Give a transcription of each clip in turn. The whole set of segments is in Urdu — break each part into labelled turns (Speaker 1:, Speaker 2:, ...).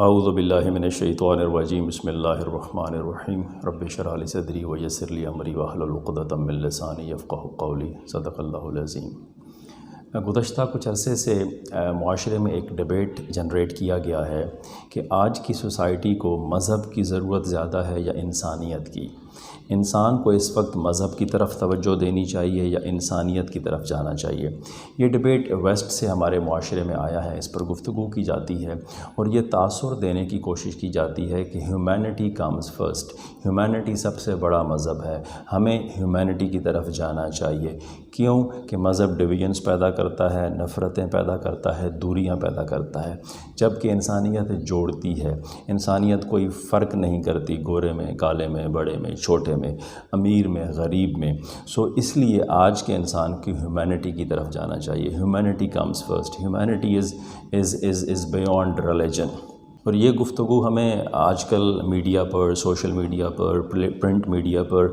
Speaker 1: اعوذ باللہ من الشیطان الرجیم بسم اللہ الرحمن الرحیم رب اشرح لی صدری ویسر لی امری واحلل عقدۃ من لسانی یفقہوا قولی صدق اللہ العظیم۔ گزشتہ کچھ عرصے سے معاشرے میں ایک ڈیبیٹ جنریٹ کیا گیا ہے کہ آج کی سوسائٹی کو مذہب کی ضرورت زیادہ ہے یا انسانیت کی۔ انسان کو اس وقت مذہب کی طرف توجہ دینی چاہیے یا انسانیت کی طرف جانا چاہیے۔ یہ ڈیبیٹ ویسٹ سے ہمارے معاشرے میں آیا ہے، اس پر گفتگو کی جاتی ہے اور یہ تاثر دینے کی کوشش کی جاتی ہے کہ ہیومینٹی کمز فرسٹ، ہیومینٹی سب سے بڑا مذہب ہے، ہمیں ہیومینٹی کی طرف جانا چاہیے۔ کیوں کہ مذہب ڈویژنز پیدا کرتا ہے، نفرتیں پیدا کرتا ہے، دوریاں پیدا کرتا ہے، جبکہ انسانیت جوڑتی ہے۔ انسانیت کوئی فرق نہیں کرتی گورے میں، کالے میں، بڑے میں، چھوٹے میں، امیر میں، غریب میں۔ اس لیے آج کے انسان کی ہیومینٹی کی طرف جانا چاہیے۔ Humanity comes first, humanity is beyond religion. اور یہ گفتگو ہمیں آج کل میڈیا پر، سوشل میڈیا پر، پرنٹ میڈیا پر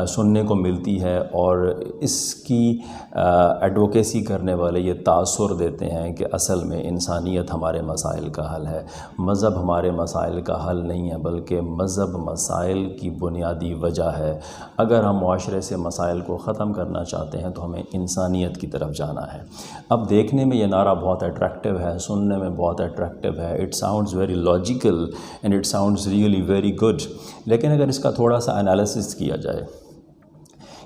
Speaker 1: سننے کو ملتی ہے، اور اس کی ایڈوکیسی کرنے والے یہ تاثر دیتے ہیں کہ اصل میں انسانیت ہمارے مسائل کا حل ہے، مذہب ہمارے مسائل کا حل نہیں ہے، بلکہ مذہب مسائل کی بنیادی وجہ ہے۔ اگر ہم معاشرے سے مسائل کو ختم کرنا چاہتے ہیں تو ہمیں انسانیت کی طرف جانا ہے۔ اب دیکھنے میں یہ نعرہ بہت اٹریکٹیو ہے، سننے میں بہت اٹریکٹیو ہے، it sounds very logical and it sounds really very good, لیکن اگر اس کا تھوڑا سا انالیسس کیا جائے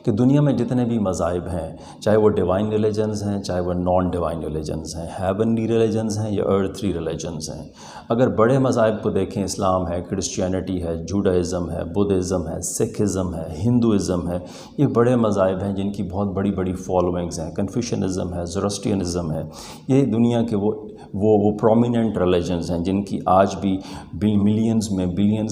Speaker 1: کہ دنیا میں جتنے بھی مذاہب ہیں، چاہے وہ ڈیوائن ریلیجنز ہیں، چاہے وہ نان ڈیوائن ریلیجنز ہیں، ہیونلی ریلیجنز ہیں یا ارتھلی ریلیجنز ہیں، اگر بڑے مذاہب کو دیکھیں، اسلام ہے، کرسچینٹی ہے، جوڈائزم ہے، بدھزم ہے، سکھزم ہے، ہندوازم ہے، یہ بڑے مذاہب ہیں جن کی بہت بڑی بڑی فالوئنگز ہیں۔ کنفیوشنزم ہے، زoroastrianism ہے، یہ دنیا کے وہ پرومیننٹ ریلیجنز ہیں جن کی آج بھی ملینز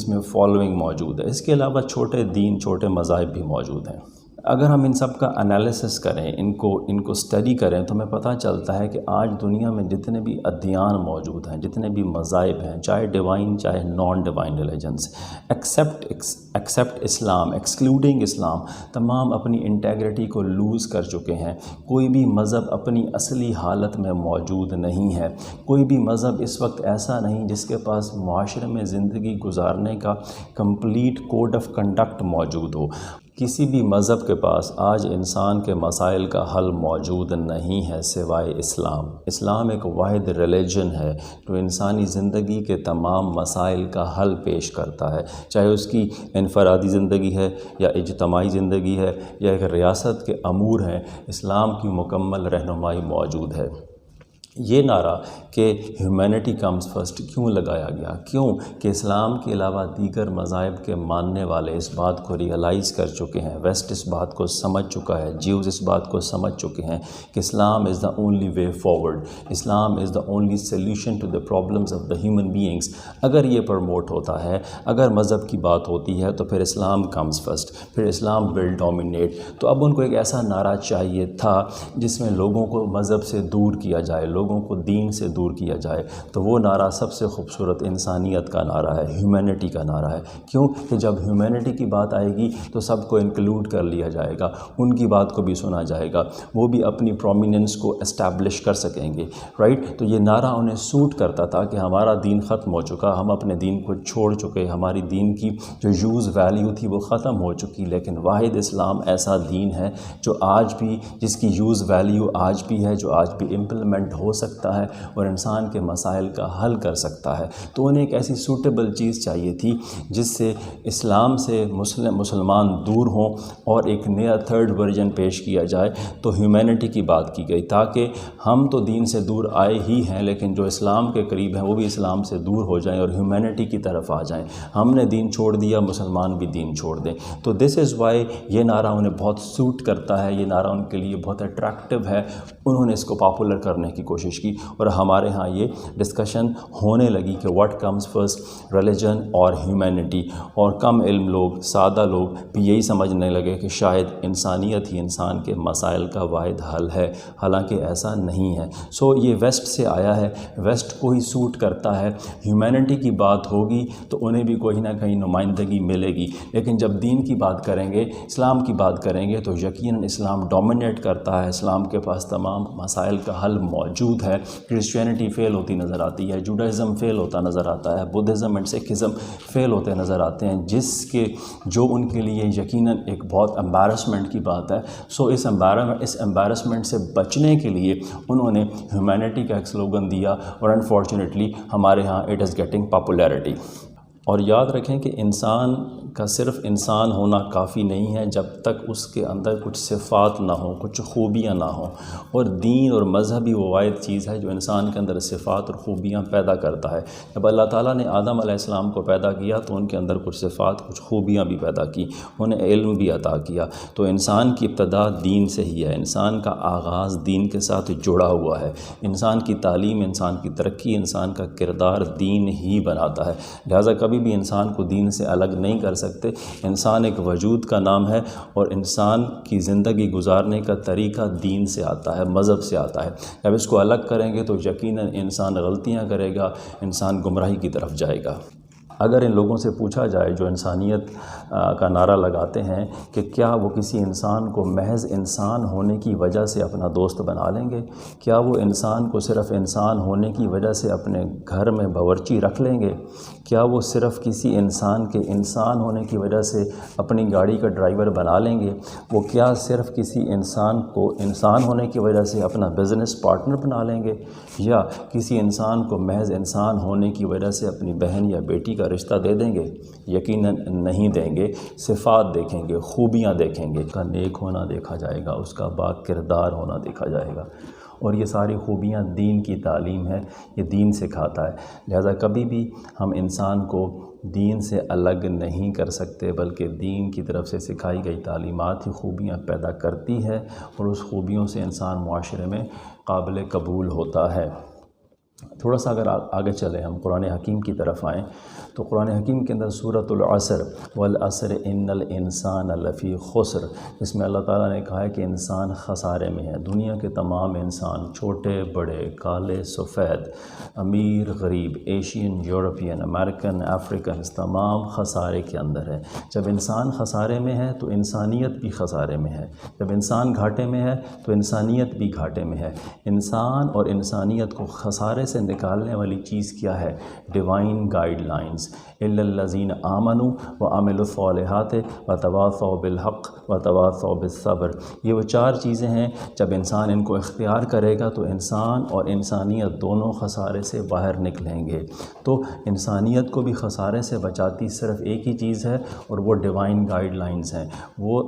Speaker 1: میں فالوئنگ موجود ہے۔ اس کے علاوہ چھوٹے دین، چھوٹے مذاہب بھی موجود ہیں۔ اگر ہم ان سب کا انالیسس کریں، ان کو اسٹڈی کریں، تو ہمیں پتہ چلتا ہے کہ آج دنیا میں جتنے بھی ادیان موجود ہیں، جتنے بھی مذاہب ہیں، چاہے ڈیوائن چاہے نان ڈیوائن ریلیجنز، ایکسیپٹ اسلام، ایکسکلوڈنگ اسلام، تمام اپنی انٹیگریٹی کو لوز کر چکے ہیں۔ کوئی بھی مذہب اپنی اصلی حالت میں موجود نہیں ہے۔ کوئی بھی مذہب اس وقت ایسا نہیں جس کے پاس معاشرے میں زندگی گزارنے کا کمپلیٹ کوڈ آف کنڈکٹ موجود ہو۔ کسی بھی مذہب کے پاس آج انسان کے مسائل کا حل موجود نہیں ہے سوائے اسلام۔ اسلام ایک واحد ریلیجن ہے جو انسانی زندگی کے تمام مسائل کا حل پیش کرتا ہے، چاہے اس کی انفرادی زندگی ہے یا اجتماعی زندگی ہے یا ایک ریاست کے امور ہیں، اسلام کی مکمل رہنمائی موجود ہے۔ یہ نعرہ کہ ہیومینٹی کمز فرسٹ کیوں لگایا گیا؟ کیوں کہ اسلام کے علاوہ دیگر مذاہب کے ماننے والے اس بات کو ریئلائز کر چکے ہیں، ویسٹ اس بات کو سمجھ چکا ہے، جیوز اس بات کو سمجھ چکے ہیں کہ Islam is the only way forward, Islam is the only solution to the problems of the human beings. اگر یہ پروموٹ ہوتا ہے، اگر مذہب کی بات ہوتی ہے تو پھر اسلام کمز فرسٹ، پھر اسلام ول ڈومینیٹ۔ تو اب ان کو ایک ایسا نعرہ چاہیے تھا جس میں لوگوں کو مذہب سے دور کیا جائے، لوگوں کو دین سے دور کیا جائے، تو وہ نعرہ سب سے خوبصورت انسانیت کا نعرہ ہے، ہیومینٹی کا نعرہ ہے۔ کیوں کہ جب ہیومینٹی کی بات آئے گی تو سب کو انکلوڈ کر لیا جائے گا، ان کی بات کو بھی سنا جائے گا، وہ بھی اپنی پرومیننس کو اسٹیبلش کر سکیں گے، رائٹ؟ تو یہ نعرہ انہیں سوٹ کرتا تھا کہ ہمارا دین ختم ہو چکا، ہم اپنے دین کو چھوڑ چکے، ہماری دین کی جو یوز ویلیو تھی وہ ختم ہو چکی، لیکن واحد اسلام ایسا دین ہے جو آج بھی، جس کی یوز ویلیو آج بھی ہے، جو آج بھی امپلیمنٹ ہو سکتا ہے اور انسان کے مسائل کا حل کر سکتا ہے۔ تو انہیں ایک ایسی سوٹیبل چیز چاہیے تھی جس سے اسلام سے مسلمان دور ہوں اور ایک نیا تھرڈ ورژن پیش کیا جائے۔ تو ہیومینٹی کی بات کی گئی تاکہ ہم تو دین سے دور آئے ہی ہیں، لیکن جو اسلام کے قریب ہیں وہ بھی اسلام سے دور ہو جائیں اور ہیومینٹی کی طرف آ جائیں۔ ہم نے دین چھوڑ دیا، مسلمان بھی دین چھوڑ دیں۔ تو دس از وائی یہ نعرہ انہیں بہت سوٹ کرتا ہے، یہ نعرہ ان کے لیے بہت اٹریکٹیو ہے، انہوں نے اس کو پاپولر کرنے کی کوشش کی، اور ہمارے ہاں یہ ڈسکشن ہونے لگی کہ واٹ کمز فرسٹ، ریلیجن اور ہیومینٹی، اور کم علم لوگ، سادہ لوگ بھی یہی سمجھنے لگے کہ شاید انسانیت ہی انسان کے مسائل کا واحد حل ہے، حالانکہ ایسا نہیں ہے۔ یہ ویسٹ سے آیا ہے، ویسٹ کو ہی سوٹ کرتا ہے۔ ہیومینٹی کی بات ہوگی تو انہیں بھی کوئی نہ کہیں نمائندگی ملے گی، لیکن جب دین کی بات کریں گے، اسلام کی بات کریں گے، تو یقیناً اسلام ڈومینیٹ کرتا ہے، اسلام کے پاس تمام مسائل کا حل موجود موجود ہے. کرسچینٹی فیل ہوتی نظر آتی ہے, جوڈائزم فیل ہوتا نظر آتا ہے, بدھزم اینڈ سکھزم فیل ہوتے نظر آتے ہیں, جو ان کے لیے یقیناً ایک بہت امبیرسمنٹ کی بات ہے. سو اس امبیرسمنٹ سے بچنے کے لیے انہوں نے ہیومینٹی کا ایک سلوگن دیا, اور انفارچونیٹلی ہمارے ہاں اٹ از گیٹنگ پاپولیرٹی. اور یاد رکھیں کہ انسان کا صرف انسان ہونا کافی نہیں ہے جب تک اس کے اندر کچھ صفات نہ ہوں, کچھ خوبیاں نہ ہوں. اور دین اور مذہب ہی وہ واحد چیز ہے جو انسان کے اندر صفات اور خوبیاں پیدا کرتا ہے. جب اللہ تعالیٰ نے آدم علیہ السلام کو پیدا کیا تو ان کے اندر کچھ صفات, کچھ خوبیاں بھی پیدا کی, انہیں علم بھی عطا کیا. تو انسان کی ابتدا دین سے ہی ہے, انسان کا آغاز دین کے ساتھ جڑا ہوا ہے. انسان کی تعلیم, انسان کی ترقی, انسان کا کردار دین ہی بناتا ہے. لہٰذا کبھی بھی انسان کو دین سے الگ نہیں کر سکتے. انسان ایک وجود کا نام ہے, اور انسان کی زندگی گزارنے کا طریقہ دین سے آتا ہے, مذہب سے آتا ہے. جب اس کو الگ کریں گے تو یقیناً انسان غلطیاں کرے گا, انسان گمراہی کی طرف جائے گا. اگر ان لوگوں سے پوچھا جائے جو انسانیت کا نعرہ لگاتے ہیں کہ کیا وہ کسی انسان کو محض انسان ہونے کی وجہ سے اپنا دوست بنا لیں گے, کیا وہ انسان کو صرف انسان ہونے کی وجہ سے اپنے گھر میں باورچی رکھ لیں گے, کیا وہ صرف کسی انسان کے انسان ہونے کی وجہ سے اپنی گاڑی کا ڈرائیور بنا لیں گے, وہ کیا صرف کسی انسان کو انسان ہونے کی وجہ سے اپنا بزنس پارٹنر بنا لیں گے, یا کسی انسان کو محض انسان ہونے کی وجہ سے اپنی بہن یا بیٹی کا رشتہ دے دیں گے؟ یقیناً نہیں دیں گے. صفات دیکھیں گے, خوبیاں دیکھیں گے, اس کا نیک ہونا دیکھا جائے گا, اس کا با کردار ہونا دیکھا جائے گا. اور یہ ساری خوبیاں دین کی تعلیم ہے, یہ دین سکھاتا ہے. لہذا کبھی بھی ہم انسان کو دین سے الگ نہیں کر سکتے, بلکہ دین کی طرف سے سکھائی گئی تعلیمات ہی خوبیاں پیدا کرتی ہے, اور اس خوبیوں سے انسان معاشرے میں قابل قبول ہوتا ہے. تھوڑا سا اگر آگے چلیں, ہم قرآن حکیم کی طرف آئیں تو قرآن حکیم کے اندر سورۃ العصر والعصر ان الانسان لفی خسر, اس میں اللہ تعالیٰ نے کہا ہے کہ انسان خسارے میں ہے. دنیا کے تمام انسان, چھوٹے بڑے, کالے سفید, امیر غریب, ایشین یورپین, امریکن, افریقن, تمام خسارے کے اندر ہے. جب انسان خسارے میں ہے تو انسانیت بھی خسارے میں ہے, جب انسان گھاٹے میں ہے تو انسانیت بھی گھاٹے میں ہے. انسان اور انسانیت کو خسارے سے نکالنے والی چیز کیا ہے؟ Divine guide lines. الا الذین آمنوا وعملوا الصالحات وتواصوا بالحق وتواصوا بالصبر. یہ وہ چار چیزیں ہیں, جب انسان ان کو اختیار کرے گا تو انسان اور انسانیت دونوں خسارے سے باہر نکلیں گے. تو انسانیت کو بھی خسارے سے بچاتی صرف ایک ہی چیز ہے, اور وہ ڈیوائن گائیڈ لائنز ہیں, وہ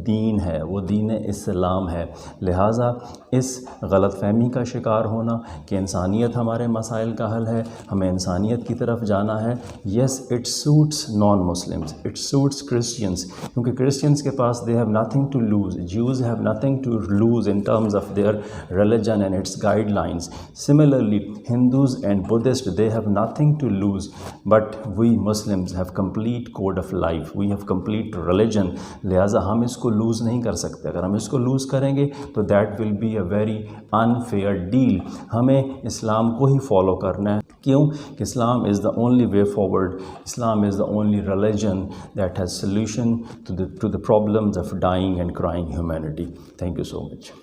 Speaker 1: دین ہے, وہ دین اسلام ہے. لہٰذا اس غلط فہمی کا شکار ہونا کہ انسانیت ہمارے مسائل کا حل ہے, ہمیں انسانیت کی طرف جانا ہے, yes it suits non Muslims, it suits Christians, کیونکہ کرسچنس کے پاس they have nothing to lose, Jews have nothing to lose in terms of their religion and its guidelines. Similarly, Hindus and Buddhists, they have nothing to lose, but we Muslims have complete code of life, we have complete religion. لہٰذا ہم اس کو لوز نہیں کر سکتے. اگر ہم اس کو لوز کریں گے تو that will be a very unfair deal. ہمیں اسلام کو ہی فالو کرنا ہے. کیوں؟ کہ Islam is the only way forward, Islam is the only religion that has solution to the problems of dying and crying humanity. Thank you so much.